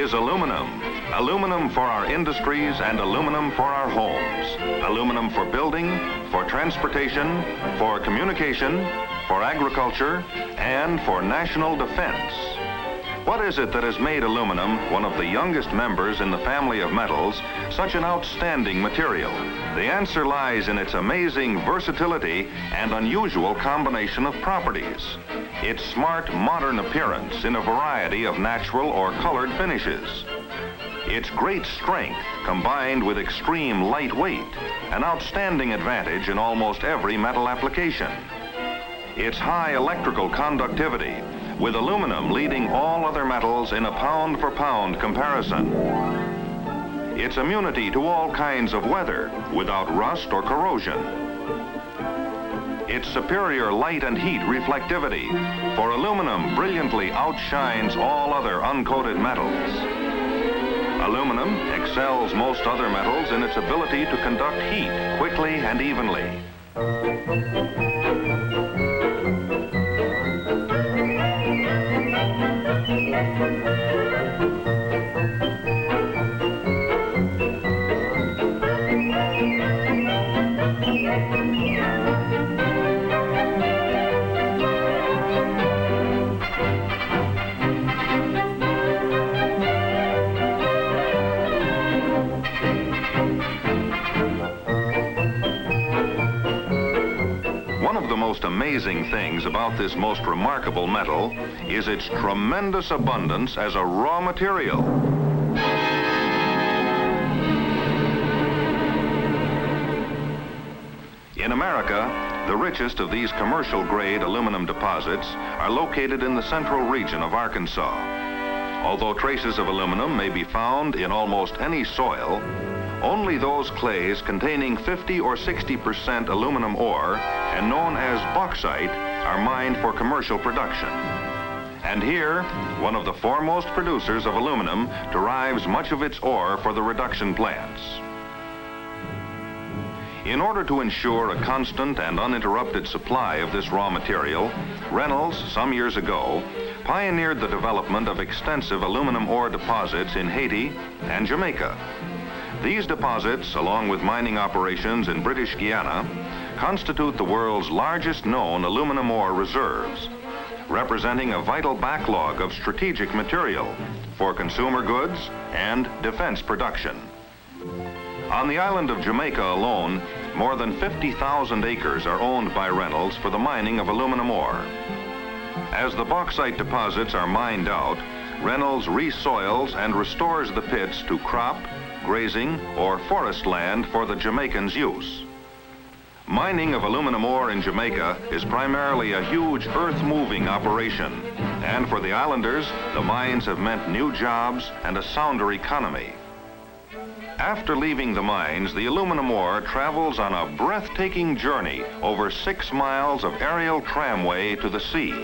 is aluminum. Aluminum for our industries and aluminum for our homes. Aluminum for building, for transportation, for communication, for agriculture, and for national defense. What is it that has made aluminum, one of the youngest members in the family of metals, such an outstanding material? The answer lies in its amazing versatility and unusual combination of properties. Its smart, modern appearance in a variety of natural or colored finishes. Its great strength combined with extreme lightweight, an outstanding advantage in almost every metal application. Its high electrical conductivity, with aluminum leading all other metals in a pound-for-pound comparison. Its immunity to all kinds of weather without rust or corrosion. Its superior light and heat reflectivity, for aluminum brilliantly outshines all other uncoated metals. Aluminum excels most other metals in its ability to conduct heat quickly and evenly. One of the most amazing things about this most remarkable metal is its tremendous abundance as a raw material. In America, the richest of these commercial-grade aluminum deposits are located in the central region of Arkansas. Although traces of aluminum may be found in almost any soil, only those clays containing 50 or 60% aluminum ore and known as bauxite are mined for commercial production. And here, one of the foremost producers of aluminum derives much of its ore for the reduction plants. In order to ensure a constant and uninterrupted supply of this raw material, Reynolds, some years ago, pioneered the development of extensive aluminum ore deposits in Haiti and Jamaica. These deposits, along with mining operations in British Guiana, constitute the world's largest known aluminum ore reserves, representing a vital backlog of strategic material for consumer goods and defense production. On the island of Jamaica alone, more than 50,000 acres are owned by Reynolds for the mining of aluminum ore. As the bauxite deposits are mined out, Reynolds resoils and restores the pits to crop, grazing, or forest land for the Jamaicans' use. Mining of aluminum ore in Jamaica is primarily a huge earth-moving operation, and for the islanders, the mines have meant new jobs and a sounder economy. After leaving the mines, the aluminum ore travels on a breathtaking journey over 6 miles of aerial tramway to the sea.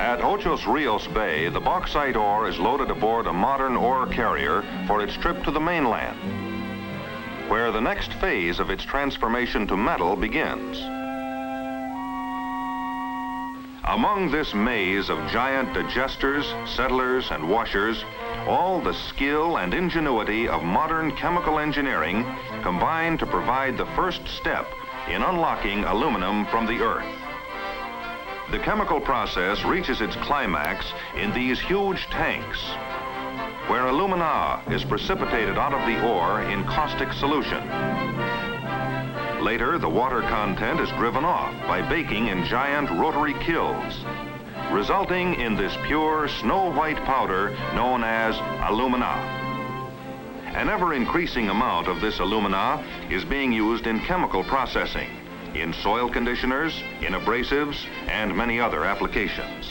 At Ochos Rios Bay, the bauxite ore is loaded aboard a modern ore carrier for its trip to the mainland, where the next phase of its transformation to metal begins. Among this maze of giant digesters, settlers, and washers, all the skill and ingenuity of modern chemical engineering combine to provide the first step in unlocking aluminum from the earth. The chemical process reaches its climax in these huge tanks, where alumina is precipitated out of the ore in caustic solution. Later, the water content is driven off by baking in giant rotary kilns, resulting in this pure snow-white powder known as alumina. An ever-increasing amount of this alumina is being used in chemical processing, in soil conditioners, in abrasives, and many other applications.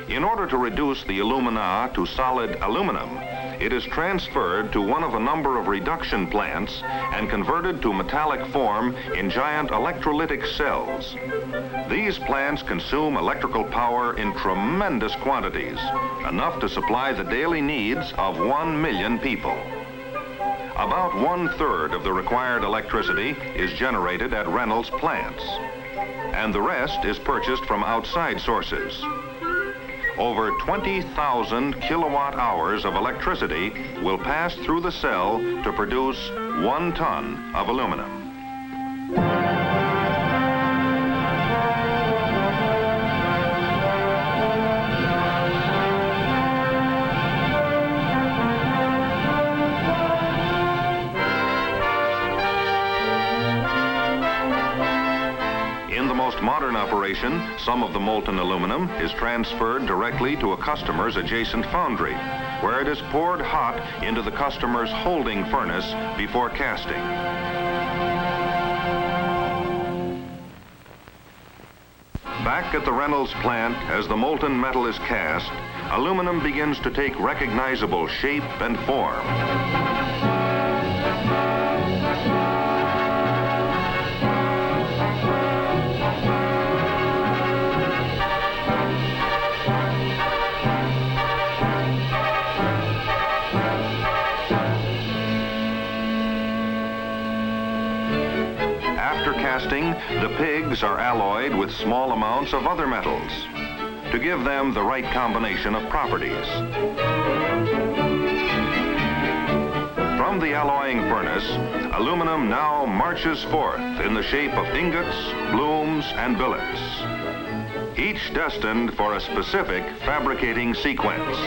In order to reduce the alumina to solid aluminum, it is transferred to one of a number of reduction plants and converted to metallic form in giant electrolytic cells. These plants consume electrical power in tremendous quantities, enough to supply the daily needs of 1 million people. About 1/3 of the required electricity is generated at Reynolds plants, and the rest is purchased from outside sources. Over 20,000 kilowatt hours of electricity will pass through the cell to produce 1 ton of aluminum. Modern operation, some of the molten aluminum is transferred directly to a customer's adjacent foundry, where it is poured hot into the customer's holding furnace before casting. Back at the Reynolds plant, as the molten metal is cast, aluminum begins to take recognizable shape and form. The pigs are alloyed with small amounts of other metals to give them the right combination of properties. From the alloying furnace, aluminum now marches forth in the shape of ingots, blooms, and billets, each destined for a specific fabricating sequence.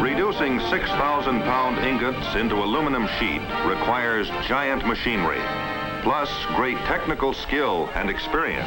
Reducing 6,000-pound ingots into aluminum sheet requires giant machinery, plus great technical skill and experience.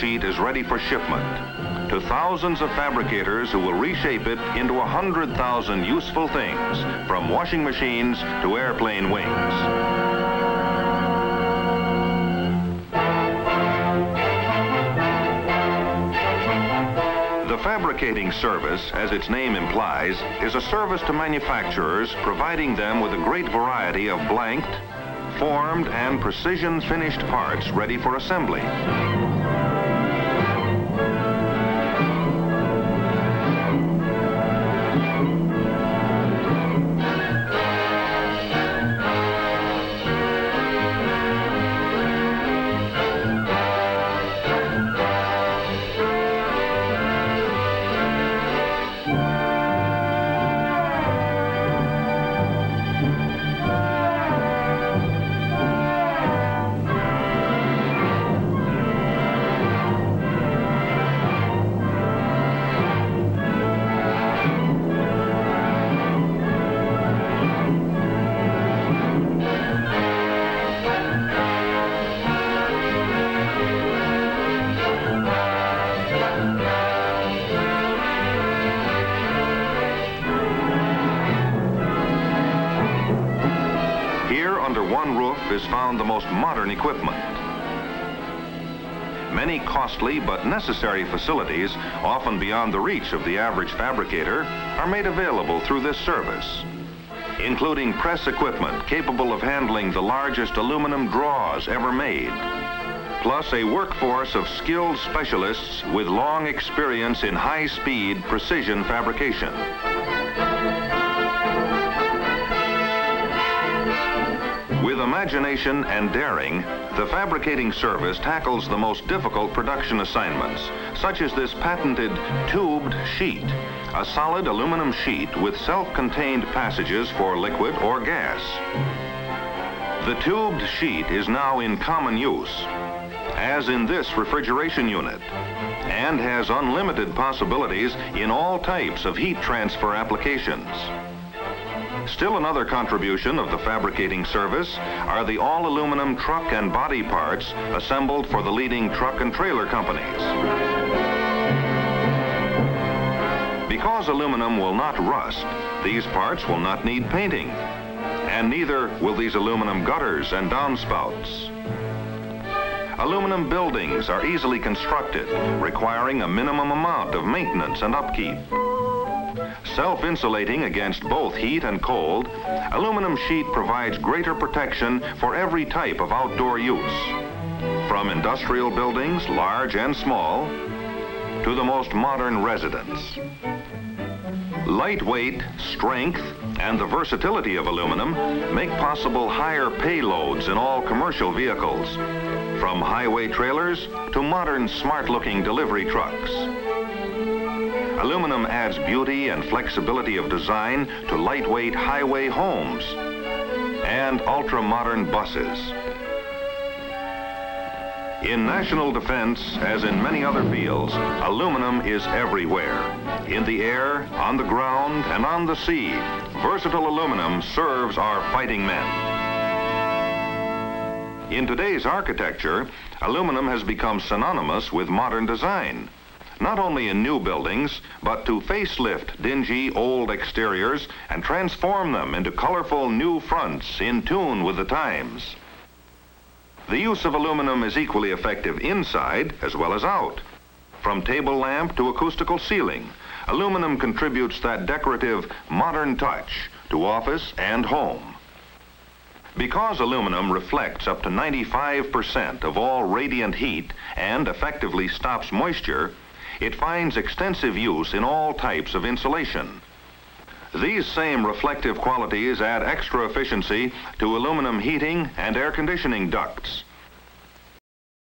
Sheet is ready for shipment to thousands of fabricators who will reshape it into 100,000 useful things, from washing machines to airplane wings. The fabricating service, as its name implies, is a service to manufacturers, providing them with a great variety of blanked, formed, and precision-finished parts ready for assembly. Is found the most modern equipment. Many costly but necessary facilities, often beyond the reach of the average fabricator, are made available through this service. including press equipment capable of handling the largest aluminum draws ever made, plus a workforce of skilled specialists with long experience in high-speed precision fabrication. With imagination and daring, the fabricating service tackles the most difficult production assignments, such as this patented tubed sheet, a solid aluminum sheet with self-contained passages for liquid or gas. The tubed sheet is now in common use, as in this refrigeration unit, and has unlimited possibilities in all types of heat transfer applications. Still another contribution of the fabricating service are the all-aluminum truck and body parts assembled for the leading truck and trailer companies. Because aluminum will not rust, these parts will not need painting, and neither will these aluminum gutters and downspouts. Aluminum buildings are easily constructed, requiring a minimum amount of maintenance and upkeep. Self-insulating against both heat and cold, aluminum sheet provides greater protection for every type of outdoor use, from industrial buildings, large and small, to the most modern residence. Lightweight, strength, and the versatility of aluminum make possible higher payloads in all commercial vehicles, from highway trailers to modern smart-looking delivery trucks. Aluminum adds beauty and flexibility of design to lightweight highway homes and ultra-modern buses. In national defense, as in many other fields, aluminum is everywhere. In the air, on the ground, and on the sea, versatile aluminum serves our fighting men. In today's architecture, aluminum has become synonymous with modern design, not only in new buildings, but to facelift dingy old exteriors and transform them into colorful new fronts in tune with the times. The use of aluminum is equally effective inside as well as out. From table lamp to acoustical ceiling, aluminum contributes that decorative modern touch to office and home. Because aluminum reflects up to 95% of all radiant heat and effectively stops moisture, it finds extensive use in all types of insulation. These same reflective qualities add extra efficiency to aluminum heating and air conditioning ducts,